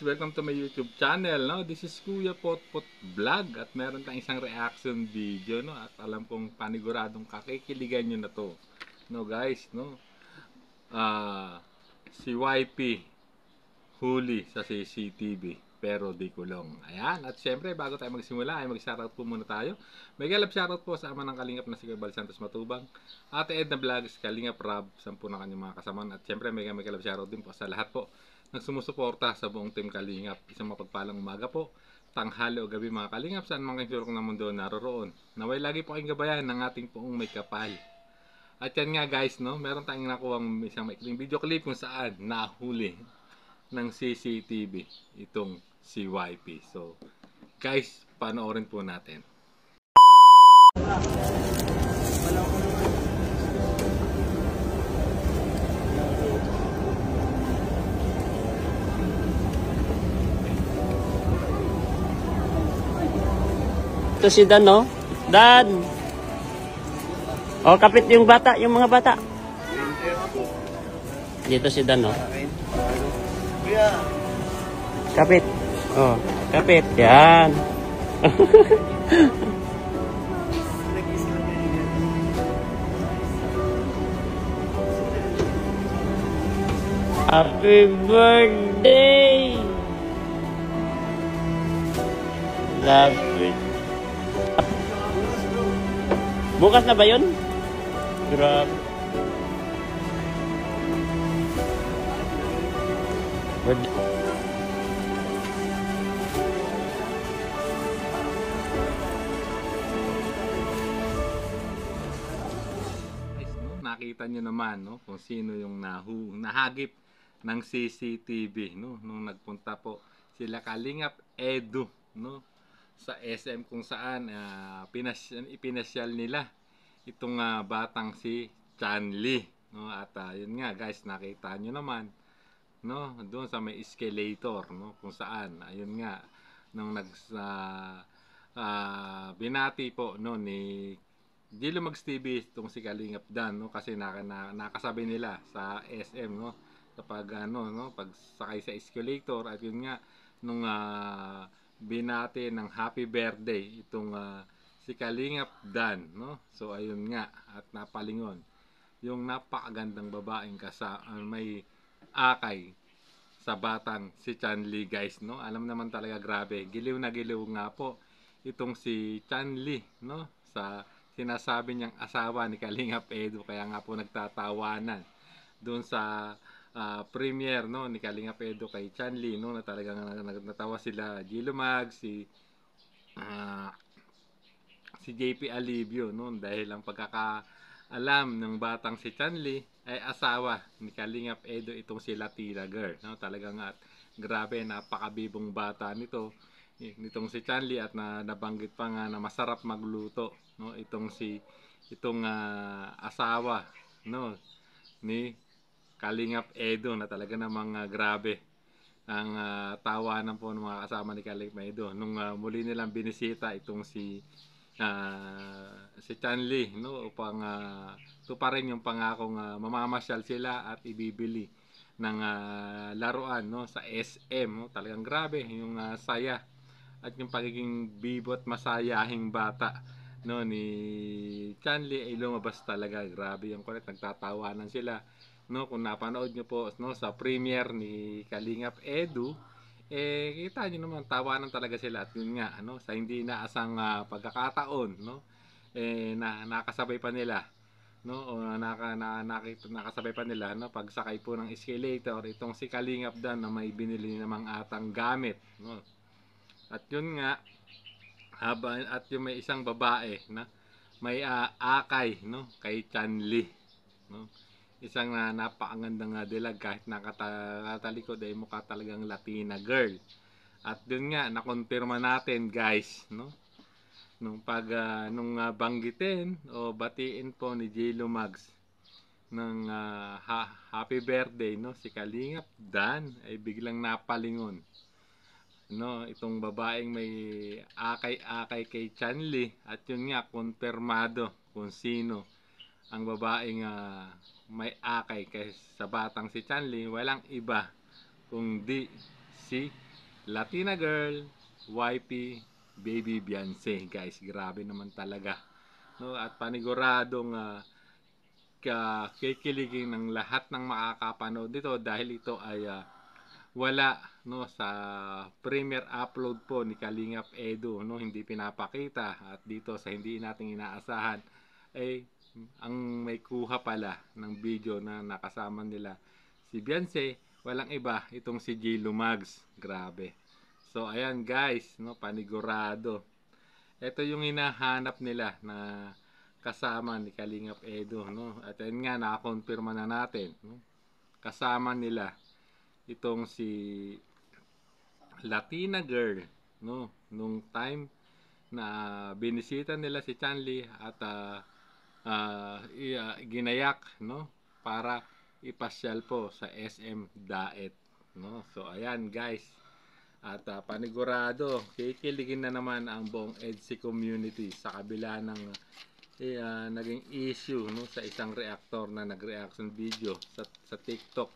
welcome to my YouTube channel. No? This is Kuya Potpot Vlog at meron tayong isang reaction video, no? At alam kong paniguradong kakikiligan nyo na to. No guys, no? Si YP huli sa CCTV pero di kulong. Ayan, at syempre bago tayo magsimula ay mag-shoutout po muna tayo. May galap shoutout po sa ama ng Kalingap na si Bal Santos Matubang, Ate Edna Vlogs, Kalingap Rob, 10 na kanyang mga kasamahan. At syempre may galap shoutout din po sa lahat po ng sumusuporta sa buong team Kalingap. Isang mapagpalang umaga po, tanghali o gabi mga Kalingap, saan mga sulok ng mundo naroroon. Naway lagi po kayong gabayan ng ating poong may kapal. At yan nga guys, no, meron tayong nakuhang isang maikling video clip kung saan nahuli ng CCTV itong si YP. So guys, panoorin po natin. Ito si Dan, no? Dan! Oh, kapit yung bata, yung mga bata. Dito si Dan, no? Kapit. Oh, kapit. Yan. Happy birthday! Love it. Bukas na ba yun? Grabe. Nakita nyo naman, no, kung sino yung nahagip ng CCTV, no, nung nagpunta po sila Kalingap Edu, no, sa SM kung saan ipinasyal nila itong batang si Chanli, no. At yun nga guys, nakita nyo naman, no, doon sa may escalator, no, kung saan ayun nga nung binati po no ni Jilo Mags TV itong si Kalingap Dan, no, kasi nakasabay nila sa SM, no, kapag no, pagsakay sa escalator. At yun nga nung binati ng happy birthday itong si Kalingap Dan, no. So ayun nga, at napalingon yung napakagandang babaeng may akay sa batang si Chanli guys, no. Alam naman talaga, grabe, giliw na giliw nga po itong si Chanli, no, sa sinasabi niyang asawa ni Kalingap Edu. Kaya nga po nagtatawanan doon sa premiere, no, ni Kalingap Edu kay Chanli, no, na talagang natawa sila Jilo Mag, si JP Alivio, no, dahil ang pagkakaalam ng batang si Chanli ay asawa ni Kalingap Edu itong si Latila Girl, no. Talagang at grabe, napakabibong bata nitong si Chanli. At nabanggit pa nga na masarap magluto, no, itong asawa, no, ni Kalingap Edu, na talaga namang grabe ang tawanan po ng mga kasama ni Kalingap Edu nung muli nilang binisita itong si Chanli, no, upang tuparin yung pangakong mamamasyal sila at ibibili ng laruan, no, sa SM, no. Talagang grabe yung saya at yung pagiging bibot masayahing bata, no, ni Chanli ay lumabas talaga. Grabe yung kulit, nagtatawanan sila, no. Kung napanood nyo po, no, sa premiere ni Kalingap Edu, kita nyo naman, tawanan talaga sila. At yun nga, ano, sa hindi inaasang pagkakataon, no, nakasabay pa nila, no, o nakasabay pa nila, no, pagsakay po ng escalator itong si Kalingap Dan na may binili namang atang gamit, no. At yun nga, at yung may isang babae na may akay, no, kay Chanli, no. Isang napakagandang dilag, kahit nakatalikod ay mukha talagang Latina girl. At dun nga nakonfirma natin guys, no, nung banggitin o batiin po ni Jilo Mags ng happy birthday, no, si Kalingap Dan, ay biglang napalingon, no, itong babaeng may akay kay Chanli. At yun nga, konfirmado kung sino ang babaeng may akay kay sa batang si Chanli. Walang iba kundi si Latina Girl, YP, Baby Beyonce. Guys, grabe naman talaga. No, at paniguradong kikiligin ng lahat ng makakapanood dito dahil ito ay wala no sa premiere upload po ni Kalingap Edu, no, hindi pinapakita, at dito sa hindi nating inaasahan ay ang may kuha pala ng video na nakasama nila si Beyonce, walang iba itong si J. Lumags. Grabe. So ayan guys, no, panigurado. Ito yung hinahanap nila na kasama ni Kalingap Edu, no. At ayun nga, nakakonfirma na natin, no? Kasama nila itong si Latina Girl, no, nung time na binisita nila si Chanli at ginayak, no, para ipasyal po sa SM Daet, no. So ayan guys, at panigurado kikiligin na naman ang buong EDSI community sa kabila ng naging issue, no, sa isang reactor na nag-reaction video sa TikTok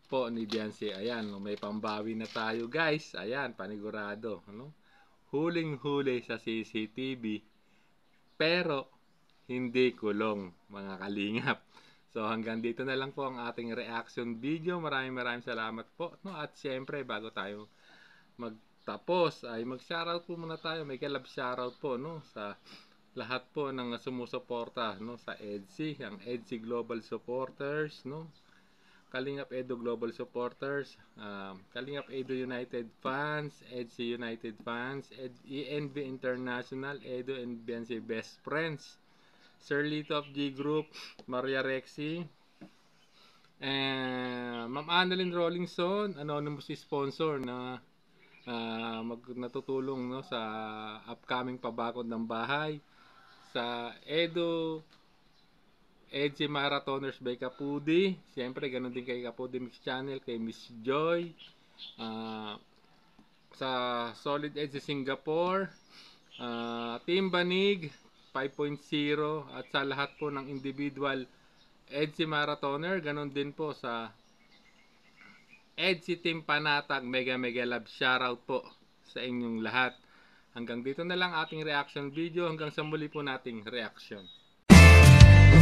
po ni Beyonce. Ayan, no, may pambawi na tayo guys. Ayan, panigurado, no? Huling-huli sa CCTV pero hindi kulong, mga kalingap. So hanggang dito na lang po ang ating reaction video. Maraming salamat po, no? At siyempre, bago tayo magtapos ay mag-shoutout po muna tayo. May kalab shoutout po, no, sa lahat po ng sumusuporta, no, sa EDSI, ang EDSI Global Supporters, no, Kalingap Edu Global Supporters, Kalingap Edu United Fans, EDSI United Fans, ENV International, Edu and Beyonce Best Friends, Sir Lito of G Group, Maria Rexy, Ma'am Annalyn Rollingson, anonymous sponsor na natutulong, no, sa upcoming pabakod ng bahay, sa EDSI Marathoners by Kapudi, siyempre ganun din kay Kapudi Mix Channel, kay Miss Joy, sa Solid EDSI Singapore, Team Banig 5.0, at sa lahat po ng individual EDSI Marathoner, ganun din po sa EDSI Team Panatag. Mega love shoutout po sa inyong lahat. Hanggang dito na lang ating reaction video. Hanggang sa muli po nating reaction.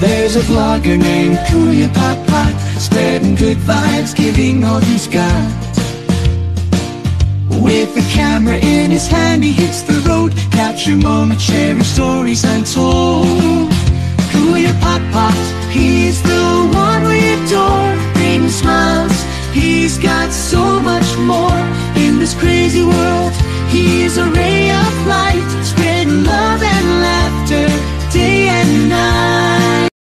There's a vlogger named Kuya Papa, spreading good vibes, giving all he's got. With the camera in his hand, he hits the road, capture moments, sharing stories untold. Kuya Papa, he's the one we adore, bringing smiles, he's got so much more. In this crazy world, he is a